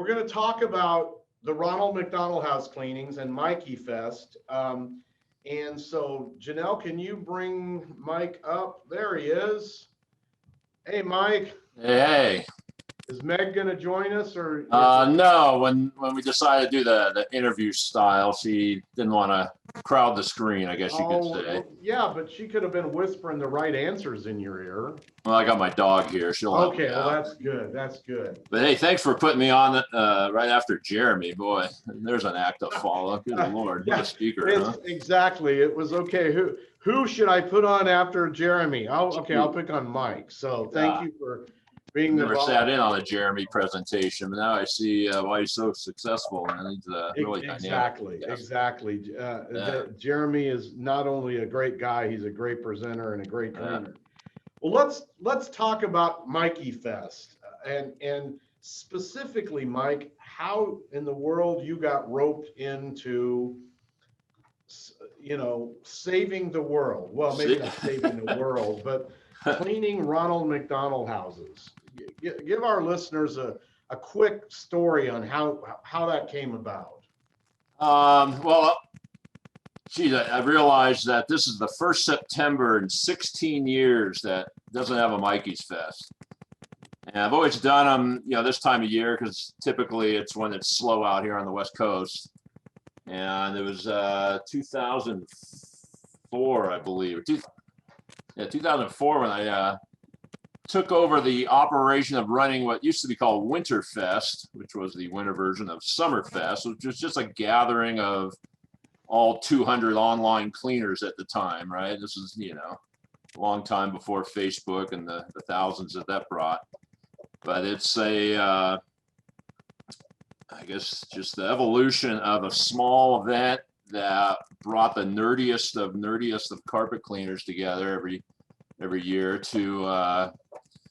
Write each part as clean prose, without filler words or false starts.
we're going to talk about the Ronald McDonald House cleanings and Mikey Fest. And so, Janelle, can you bring Mike up? There he is. Hey, Mike. Hey. Is Meg going to join us, or? No. When we decided to do the interview style, she didn't want to crowd the screen, I guess you could say. Well, yeah, but she could have been whispering the right answers in your ear. Well, I got my dog here. She'll help me well, out. that's good. That's good. But hey, thanks for putting me on right after Jeremy. Boy, there's an act to follow. Good Lord, what a speaker, huh? Exactly. It was okay. Who should I put on after Jeremy? I'll pick on Mike. So thank you for being Never sat in on a Jeremy presentation, but now I see why he's so successful, and he's really dynamic. Exactly. Jeremy is not only a great guy, he's a great presenter and a great trainer. Well, let's talk about Mikey Fest, and specifically, Mike, how in the world you got roped into, saving the world. Well, maybe not saving the world, but cleaning Ronald McDonald houses. Give our listeners a quick story on how that came about. Well, geez, I realized that this is the first September in 16 years that doesn't have a Mikey's Fest. And I've always done them, this time of year, because typically it's when it's slow out here on the West Coast. And it was 2004, I believe. 2004 when I took over the operation of running what used to be called Winterfest, which was the winter version of Summerfest, which was just a gathering of all 200 online cleaners at the time, right? This is, a long time before Facebook and the thousands that brought. But it's I guess, just the evolution of a small event that brought the nerdiest of carpet cleaners together every year to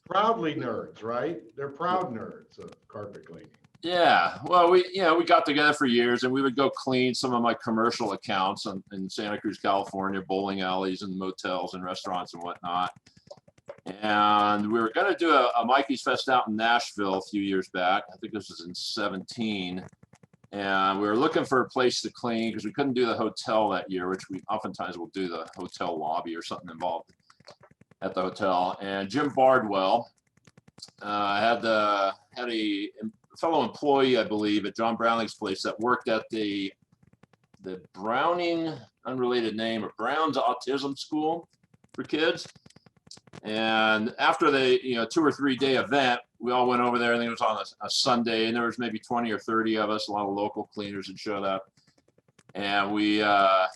proudly nerds, right? They're proud nerds of carpet cleaning. Yeah, well, we got together for years, and we would go clean some of my commercial accounts in Santa Cruz, California, bowling alleys and motels and restaurants and whatnot. And we were going to do a Mikey's Fest out in Nashville a few years back. I think this was in 2017. And we were looking for a place to clean because we couldn't do the hotel that year, which we oftentimes will do the hotel lobby or something involved at the hotel. And Jim Bardwell had a fellow employee, I believe, at John Browning's place that worked at the Browning, unrelated name, or Brown's Autism School for kids. And after the 2 or 3 day event, we all went over there. I think it was on a Sunday, and there was maybe 20 or 30 of us, a lot of local cleaners that showed up. And we, in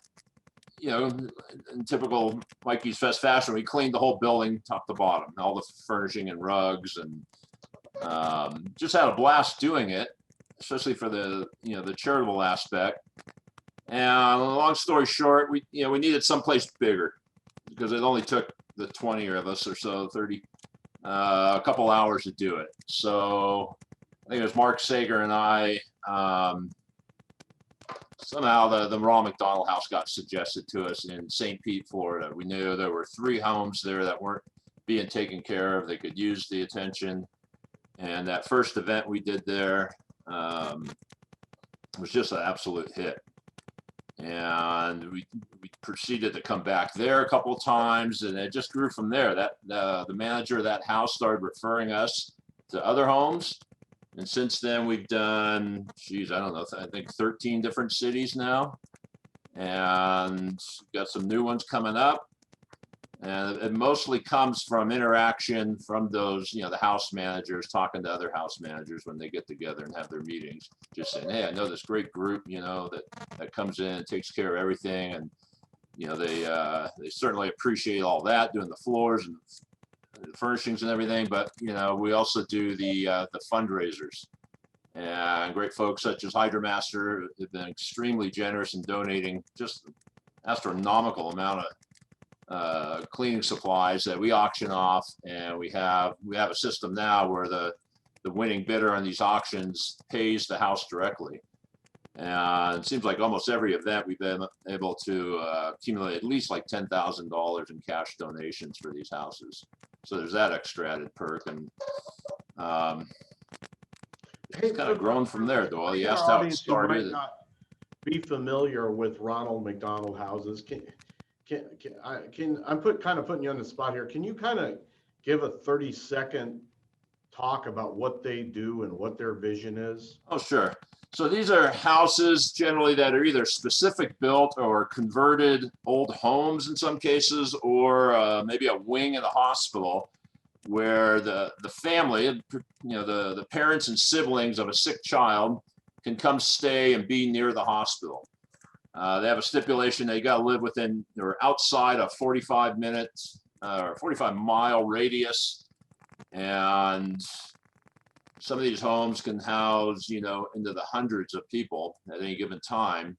typical Mikey's Fest fashion, we cleaned the whole building top to bottom, all the furnishing and rugs, and just had a blast doing it, especially for the charitable aspect. And long story short, we needed someplace bigger because it only took the 20 of us or so, 30, a couple hours to do it. So I think it was Mark Sager and I, somehow the Ronald McDonald House got suggested to us in St. Pete, Florida. We knew there were 3 homes there that weren't being taken care of. They could use the attention. And that first event we did there was just an absolute hit. And we proceeded to come back there a couple of times, and it just grew from there. That the manager of that house started referring us to other homes, and since then we've done, I don't know, I think 13 different cities now, and got some new ones coming up. And it mostly comes from interaction from those, the house managers talking to other house managers when they get together and have their meetings, just saying, hey, I know this great group, that comes in and takes care of everything. And, they certainly appreciate all that, doing the floors and the furnishings and everything. But, we also do the fundraisers. And great folks such as HydraMaster have been extremely generous in donating just astronomical amount of cleaning supplies that we auction off, and we have a system now where the winning bidder on these auctions pays the house directly. And it seems like almost every event we've been able to accumulate at least like $10,000 in cash donations for these houses. So there's that extra added perk. And Hey, kind of grown from there, Doyle. You our asked how it audience who might started. not be familiar with Ronald McDonald houses. I'm putting you on the spot here. Can you kind of give a 30-second talk about what they do and what their vision is? Oh, sure. So these are houses generally that are either specific built or converted old homes in some cases, or maybe a wing in the hospital where the family, the parents and siblings of a sick child can come stay and be near the hospital. They have a stipulation they got to live within or outside a 45 minutes or 45-mile radius. And some of these homes can house, into the hundreds of people at any given time.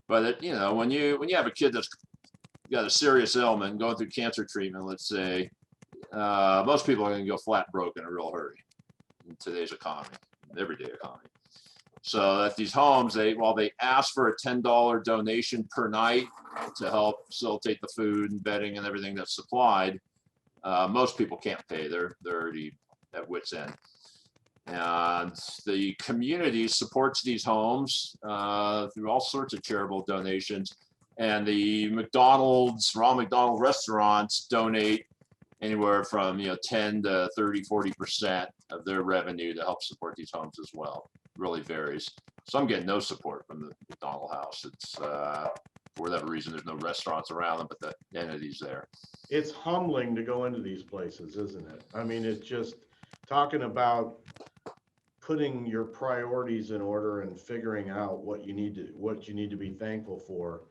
But when you have a kid that's got a serious ailment, going through cancer treatment, let's say, most people are going to go flat broke in a real hurry in today's economy, everyday economy. So at these homes, while they ask for a $10 donation per night to help facilitate the food and bedding and everything that's supplied, most people can't pay. They're already at wit's end. And the community supports these homes through all sorts of charitable donations. And the Ronald McDonald restaurants donate anywhere from 10 to 30, 40% of their revenue to help support these homes as well. Really varies. Some get no support from the McDonald house. It's for whatever reason, there's no restaurants around them, but the entity's there. It's humbling to go into these places, isn't it? I mean, it's just talking about putting your priorities in order and figuring out what you need to be thankful for.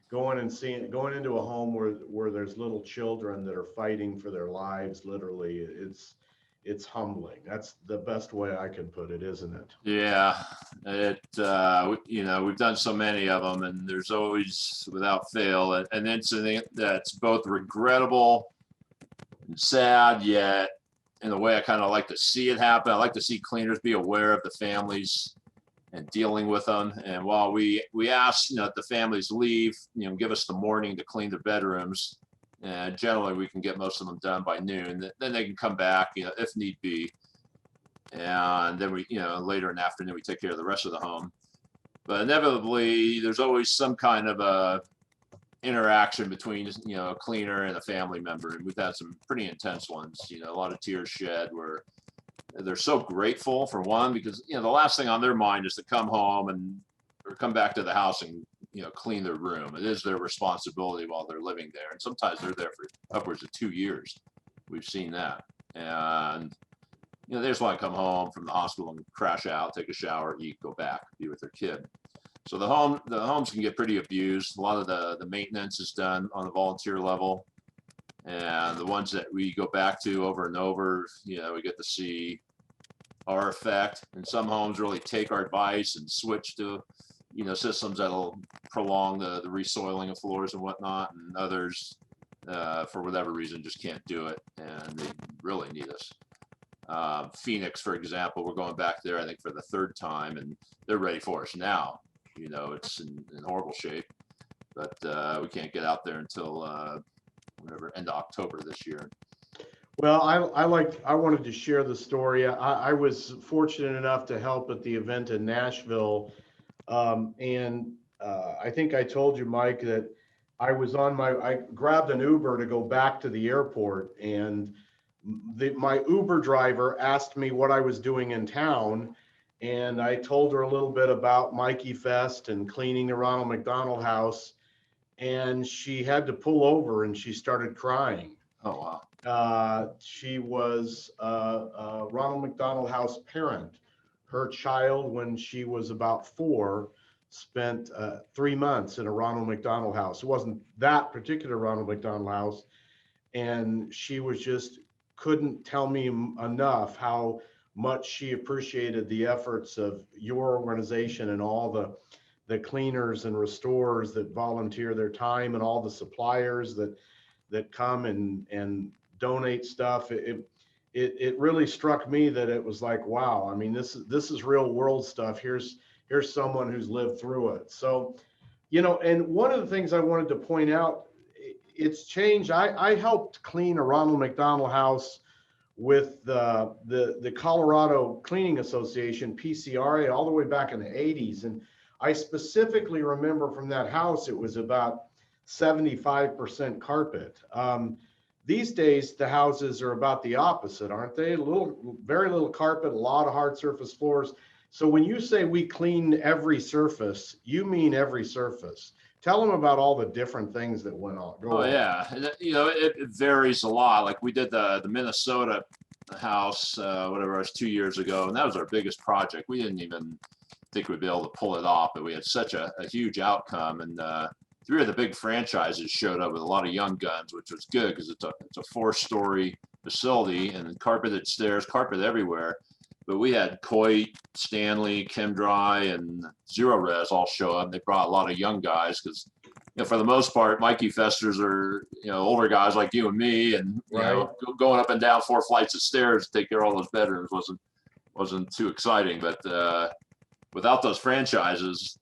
Going into a home where there's little children that are fighting for their lives, literally, it's humbling. That's the best way I can put it, isn't it? Yeah, we've done so many of them, and there's always, without fail, an incident that's both regrettable and sad, yet in a way I kind of like to see it happen. I like to see cleaners be aware of the families and dealing with them. And while we ask, that the families leave, give us the morning to clean their bedrooms. And generally we can get most of them done by noon. Then they can come back, if need be. And then we, later in the afternoon, we take care of the rest of the home. But inevitably, there's always some kind of a interaction between, a cleaner and a family member. And we've had some pretty intense ones, a lot of tears shed where they're so grateful, for one, because, the last thing on their mind is to come home or come back to the house and, clean their room. It is their responsibility while they're living there. And sometimes they're there for upwards of 2 years. We've seen that. And, they just want to come home from the hospital and crash out, take a shower, eat, go back, be with their kid. So the homes can get pretty abused. A lot of the maintenance is done on the volunteer level. And the ones that we go back to over and over, we get to see our effect. And some homes really take our advice and switch to, systems that'll prolong the resoiling of floors and whatnot. And others, for whatever reason, just can't do it. And they really need us. Phoenix, for example, we're going back there, I think, for the 3rd time, and they're ready for us now. It's in horrible shape, but we can't get out there until end of October this year. Well, I wanted to share the story. I was fortunate enough to help at the event in Nashville. And I think I told you, Mike, that I grabbed an Uber to go back to the airport, and my Uber driver asked me what I was doing in town. And I told her a little bit about Mikey Fest and cleaning the Ronald McDonald house. And she had to pull over and she started crying. Oh, wow. She was a Ronald McDonald House parent. Her child, when she was about 4, spent 3 months in a Ronald McDonald House. It wasn't that particular Ronald McDonald House. And she couldn't tell me enough how much she appreciated the efforts of your organization and all the cleaners and restorers that volunteer their time, and all the suppliers that come and donate stuff. It really struck me that it was like, wow, I mean, this is real world stuff. Here's someone who's lived through it. So, and one of the things I wanted to point out, it's changed. I helped clean a Ronald McDonald House with the Colorado Cleaning Association, PCRA, all the way back in the 80s. And I specifically remember from that house, it was about 75% carpet. These days, the houses are about the opposite, aren't they? Very little carpet, a lot of hard surface floors. So when you say we clean every surface, you mean every surface. Tell them about all the different things that went on. Oh yeah, and, you know, it varies a lot. Like we did the Minnesota house, whatever it was, 2 years ago, and that was our biggest project. We didn't even think we'd be able to pull it off, but we had such a huge outcome. And 3 of the big franchises showed up with a lot of young guns, which was good because it's a 4-story facility and carpeted stairs, carpet everywhere. But we had Coit, Stanley, ChemDry, and Zero Res all show up. They brought a lot of young guys because, you know, for the most part, Mikey Festers are, you know, older guys like you and me, and you know, going up and down 4 flights of stairs to take care of all those bedrooms wasn't too exciting. But without those franchises,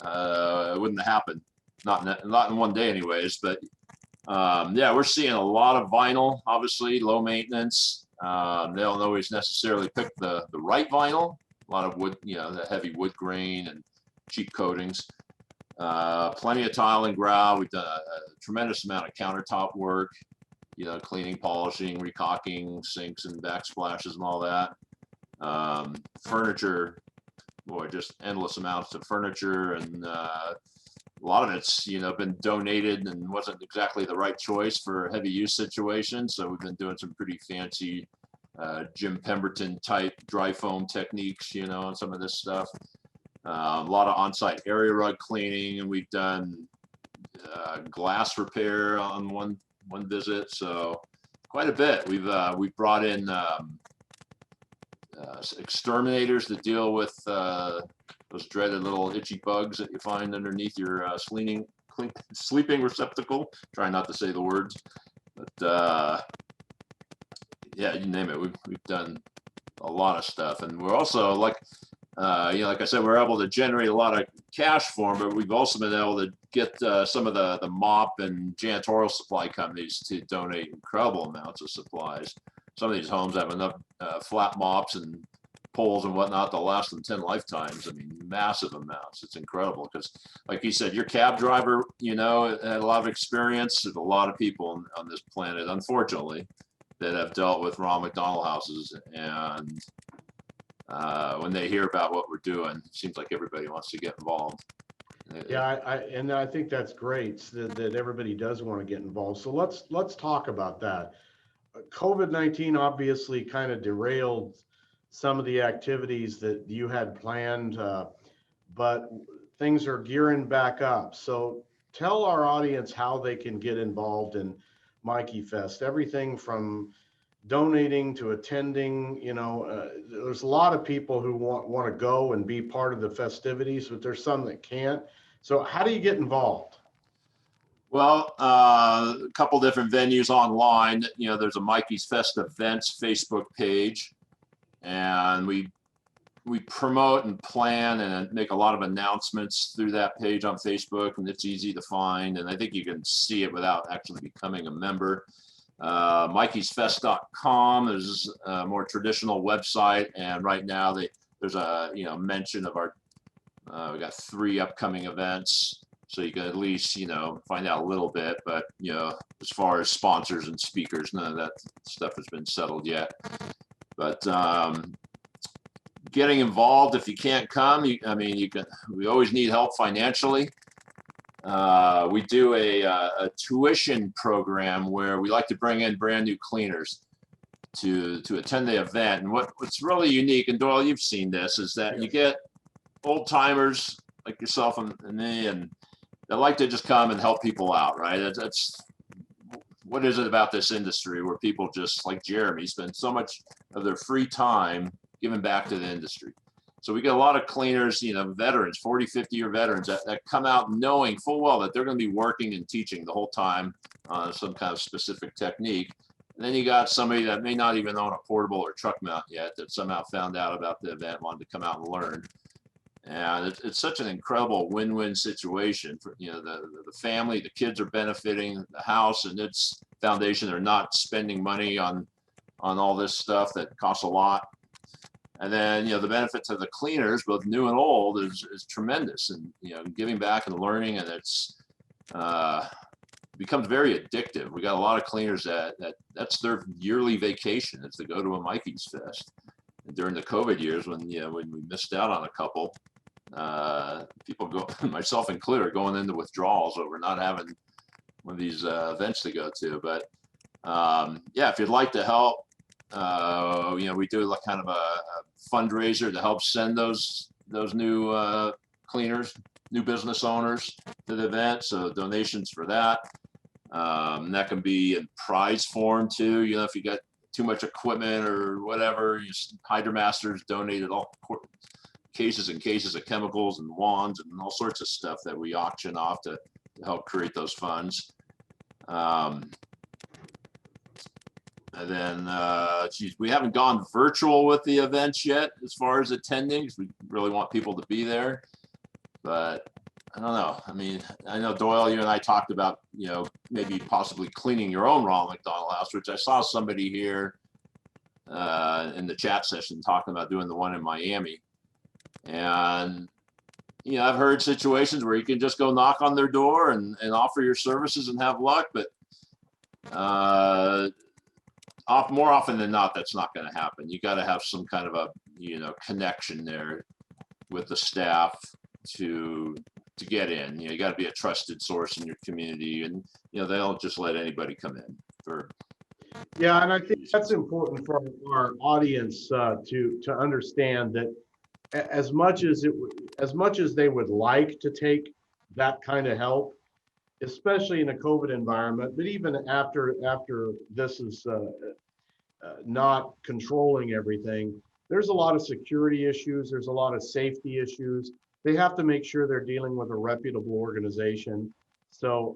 it wouldn't have happened. Not in one day, anyways. But yeah, we're seeing a lot of vinyl, obviously low maintenance. They don't always necessarily pick the right vinyl. A lot of wood, you know, the heavy wood grain and cheap coatings. Plenty of tile and grout. We've done a tremendous amount of countertop work, you know, cleaning, polishing, recocking sinks and backsplashes and all that. Furniture, boy, just endless amounts of furniture, and a lot of it's, you know, been donated and wasn't exactly the right choice for heavy use situations. So we've been doing some pretty fancy Jim Pemberton type dry foam techniques, you know, on some of this stuff. A lot of on-site area rug cleaning, and we've done glass repair on one visit. So quite a bit. We've brought in exterminators that deal with those dreaded little itchy bugs that you find underneath your sleeping receptacle. Try not to say the words, but yeah, you name it. We've done a lot of stuff, and we're also like, you know, like I said, we're able to generate a lot of cash for them, but we've also been able to get some of the mop and janitorial supply companies to donate incredible amounts of supplies. Some of these homes have enough flat mops and poles and whatnot to last them 10 lifetimes. I mean, massive amounts. It's incredible because, like you said, your cab driver, you know, had a lot of experience. There's a lot of people on this planet, unfortunately, that have dealt with Ronald McDonald houses, and when they hear about what we're doing, it seems like everybody wants to get involved. Yeah, I think that's great that everybody does want to get involved. So let's talk about that. COVID-19 obviously kind of derailed some of the activities that you had planned, but things are gearing back up. So tell our audience how they can get involved in Mikey Fest. Everything from donating to attending, you know, there's a lot of people who want to go and be part of the festivities, but there's some that can't. So how do you get involved? Well, a couple different venues online. You know, there's a Mikey's Fest Events Facebook page, and we promote and plan and make a lot of announcemements through that page on Facebook, and it's easy to find. And I think you can see it without actually becoming a member. MikeysFest.com is a more traditional website, and right now there's a, you know, mention of our we got 3 upcoming events. So you can at least, you know, find out a little bit, but, you know, as far as sponsors and speakers, none of that stuff has been settled yet. But getting involved, if you can't come, I mean, you can. We always need help financially. We do a tuition program where we like to bring in brand new cleaners to attend the event. And what's really unique, and Doyle, you've seen this, is that you get old timers like yourself and me, and they like to just come and help people out, right? That's what is it about this industry where people just like Jeremy spend so much of their free time giving back to the industry. So we get a lot of cleaners, you know, veterans, 40, 50-year veterans that come out knowing full well that they're going to be working and teaching the whole time on some kind of specific technique. And then you got somebody that may not even own a portable or truck mount yet that somehow found out about the event, wanted to come out and learn. And it's such an incredible win-win situation for, you know, the family, the kids are benefiting, the house and its foundation. They're not spending money on on all this stuff that costs a lot. And then, the benefit to the cleaners, both new and old, is tremendous. And, giving back and learning, and it's becomes very addictive. We got a lot of cleaners that's their yearly vacation, is to go to a Mikey's Fest. And during the COVID years, when we missed out on a couple, people go, myself included, are going into withdrawals over not having one of these events to go to. But yeah, if you'd like to help, we do like kind of a fundraiser to help send those new cleaners, new business owners to the event. So donations for that. That can be in prize form too. If you got too much equipment or whatever, HydraMaster's donated all cases and cases of chemicals and wands and all sorts of stuff that we auction off to help create those funds. And then, we haven't gone virtual with the events yet as far as attending, because we really want people to be there. But I don't know. I mean, I know Doyle, you and I talked about, maybe possibly cleaning your own Ronald McDonald house, which I saw somebody here in the chat session talking about doing the one in Miami. And, I've heard situations where you can just go knock on their door and offer your services and have luck. But more often than not, that's not going to happen. You got to have some kind of a, connection there with the staff to get in. You got to be a trusted source in your community, and they don't just let anybody come in. Yeah, and I think that's important for our audience to understand that as much as they would like to take that kind of help, especially in a COVID environment, but even after this is not controlling everything, there's a lot of security issues, there's a lot of safety issues. They have to make sure they're dealing with a reputable organization. So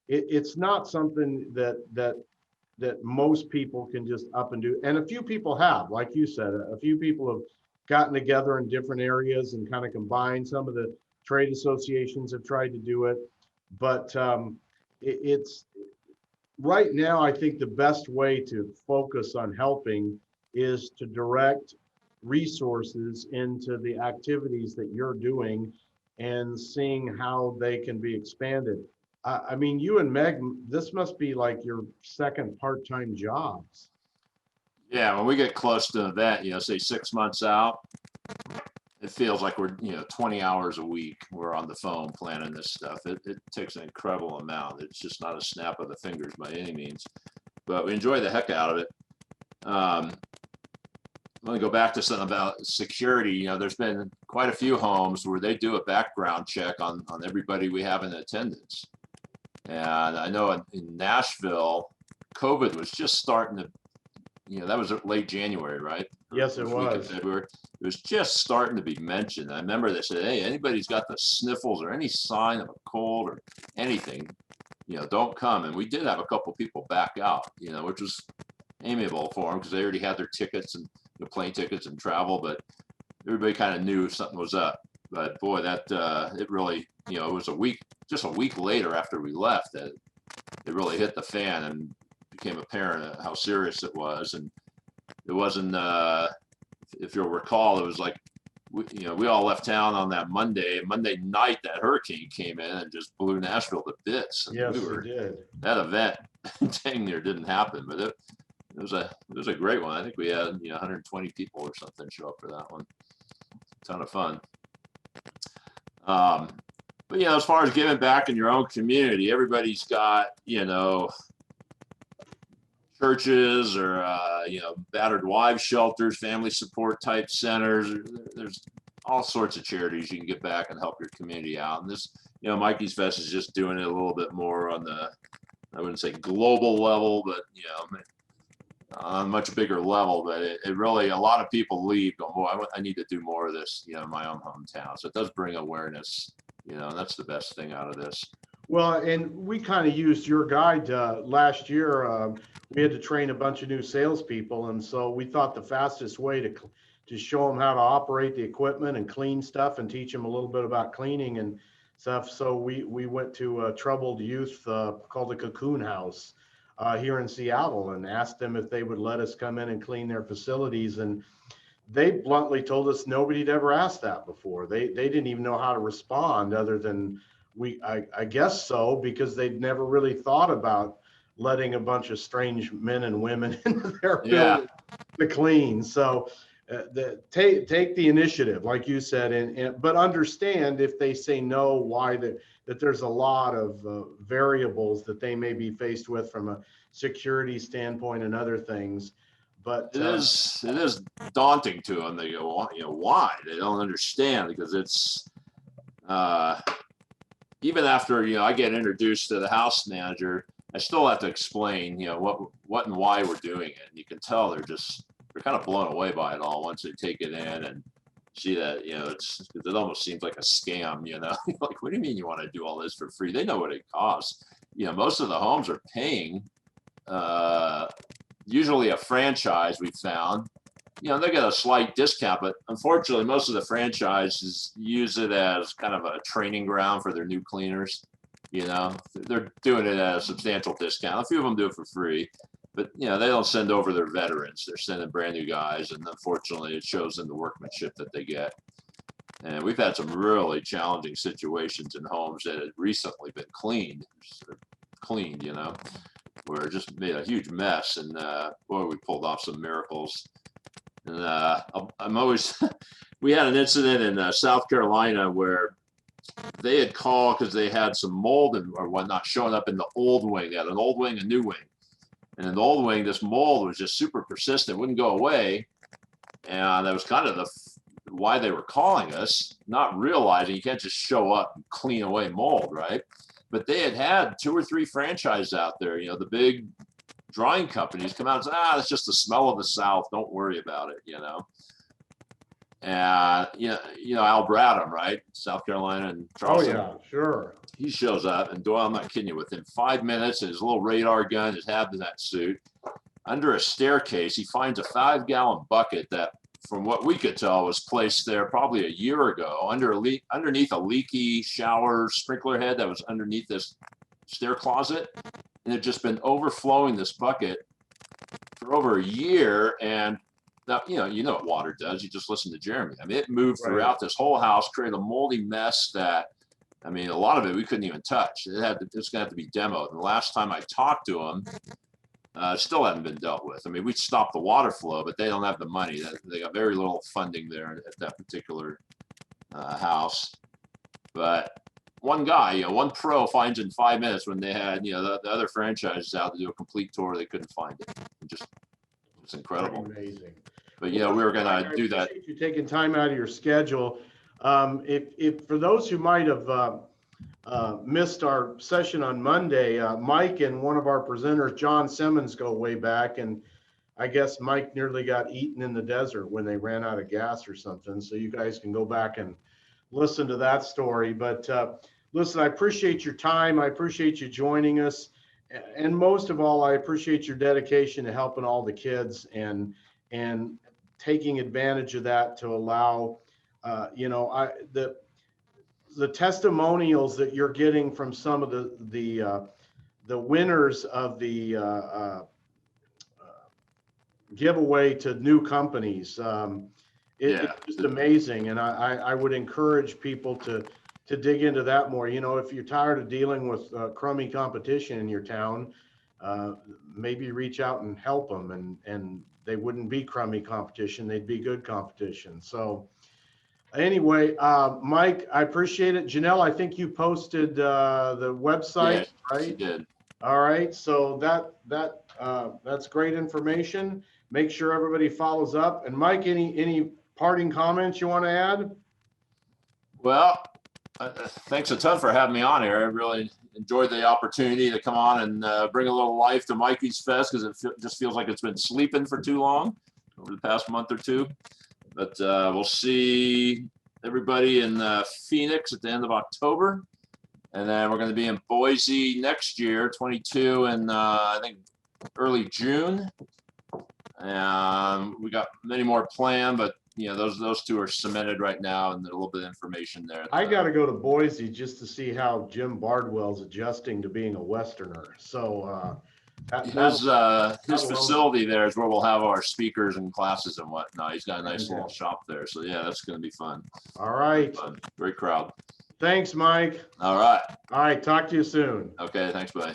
it's not something that most people can just up and do. And a few people have, like you said, a few people have gotten together in different areas and kind of combined. Some of the trade associations have tried to do it, but it's right now, I think the best way to focus on helping is to direct resources into the activities that you're doing and seeing how they can be expanded. I mean, you and Meg, this must be like your second part-time jobs. Yeah, when we get close to an event, say 6 months out, it feels like we're 20 hours a week we're on the phone planning this stuff. It takes an incredible amount. It's just not a snap of the fingers by any means, but we enjoy the heck out of it. Let me go back to something about security. There's been quite a few homes where they do a background check on everybody we have in attendance. And I know in Nashville, COVID was just starting to, that was late January, right? Yes, it was. February. It was just starting to be mentioned. I remember they said, hey, anybody's got the sniffles or any sign of a cold or anything, don't come. And we did have a couple people back out, which was amiable for them because they already had their tickets and plane tickets and travel, but everybody kind of knew something was up. But boy, that it really, it was just a week later after we left that it really hit the fan and became apparent how serious it was. And it wasn't, if you'll recall, it was like, we all left town on that Monday night. That hurricane came in and just blew Nashville to bits. And yes, it did. That event dang near didn't happen, but it was a great one. I think we had 120 people or something show up for that one. A ton of fun. But as far as giving back in your own community, everybody's got churches or battered wives shelters, family support type centers. There's all sorts of charities you can get back and help your community out. And this, Mikey's Fest is just doing it a little bit more on the, I wouldn't say global level, but on a much bigger level. But it really, a lot of people leave going, boy, I need to do more of this, in my own hometown. So it does bring awareness, and that's the best thing out of this. Well, and we kind of used your guide last year. We had to train a bunch of new salespeople, and so we thought the fastest way to show them how to operate the equipment and clean stuff and teach them a little bit about cleaning and stuff. So we went to a troubled youth called the Cocoon House. here in Seattle and asked them if they would let us come in and clean their facilities. And they bluntly told us nobody had ever asked that before. They didn't even know how to respond other than I guess so, because they'd never really thought about letting a bunch of strange men and women into their building to clean. So take the initiative, like you said, but understand if they say no, why that there's a lot of variables that they may be faced with from a security standpoint and other things. But it is daunting to them. They go, well, why? They don't understand, because it's even after I get introduced to the house manager, I still have to explain what and why we're doing it. And you can tell they're kind of blown away by it all once they take it in and see that it almost seems like a scam. Like, what do you mean you want to do all this for free? They know what it costs. Most of the homes are paying. Usually a franchise, we found, they get a slight discount, but unfortunately, most of the franchises use it as kind of a training ground for their new cleaners. They're doing it at a substantial discount. A few of them do it for free, but they don't send over their veterans. They're sending brand new guys, and unfortunately, it shows in the workmanship that they get. And we've had some really challenging situations in homes that had recently been cleaned, where it just made a huge mess. And boy, we pulled off some miracles. And we had an incident in South Carolina where they had called because they had some mold or whatnot showing up in the old wing. They had an old wing, a new wing. And in the old wing, this mold was just super persistent, wouldn't go away. And that was kind of why they were calling us, not realizing you can't just show up and clean away mold, right? But they had 2 or 3 franchises out there, the big drying companies come out and say, that's just the smell of the South. Don't worry about it, And, Al Bradham, right? South Carolina and Charleston. Oh, yeah, sure. He shows up, and Doyle, I'm not kidding you, within 5 minutes, in his little radar gun, his Habitat suit, under a staircase, he finds a 5-gallon bucket that, from what we could tell, was placed there probably a year ago underneath a leaky shower sprinkler head that was underneath this stair closet. And it had just been overflowing this bucket for over a year. And now, you know what water does. You just listen to Jeremy. I mean, it moved throughout this whole house, created a moldy mess that, a lot of it we couldn't even touch. It's going to have to be demoed. And the last time I talked to him, still hadn't been dealt with. We stopped the water flow, but they don't have the money. They got very little funding there at that particular house. But one guy, one pro finds in 5 minutes when they had, the other franchises out to do a complete tour, they couldn't find it. It's incredible. Amazing. But we were going to do that. You taking time out of your schedule. If for those who might have missed our session on Monday, Mike and one of our presenters, John Simmons, go way back, and I guess Mike nearly got eaten in the desert when they ran out of gas or something. So you guys can go back and listen to that story. But listen, I appreciate your time. I appreciate you joining us. And most of all, I appreciate your dedication to helping all the kids and taking advantage of that to allow, the testimonials that you're getting from some of the winners of the giveaway to new companies. It's just amazing. And I would encourage people to dig into that more. If you're tired of dealing with crummy competition in your town, maybe reach out and help them, and they wouldn't be crummy competition. They'd be good competition. So anyway, Mike, I appreciate it. Janelle, I think you posted the website, right? She did. All right. So that's great information. Make sure everybody follows up. And Mike, any parting comments you want to add? Well, thanks a ton for having me on here. I really enjoyed the opportunity to come on and bring a little life to Mikey's Fest, because it just feels like it's been sleeping for too long over the past month or two. But we'll see everybody in Phoenix at the end of October. And then we're going to be in Boise next year, 22, and I think early June. And we got many more planned, but those 2 are cemented right now, and there's a little bit of information there. I got to go to Boise just to see how Jim Bardwell's adjusting to being a Westerner. So His facility there is where we'll have our speakers and classes and whatnot. He's got a nice little shop there. So yeah, that's going to be fun. All right. Fun. Great crowd. Thanks, Mike. All right. All right. Talk to you soon. Okay. Thanks, buddy.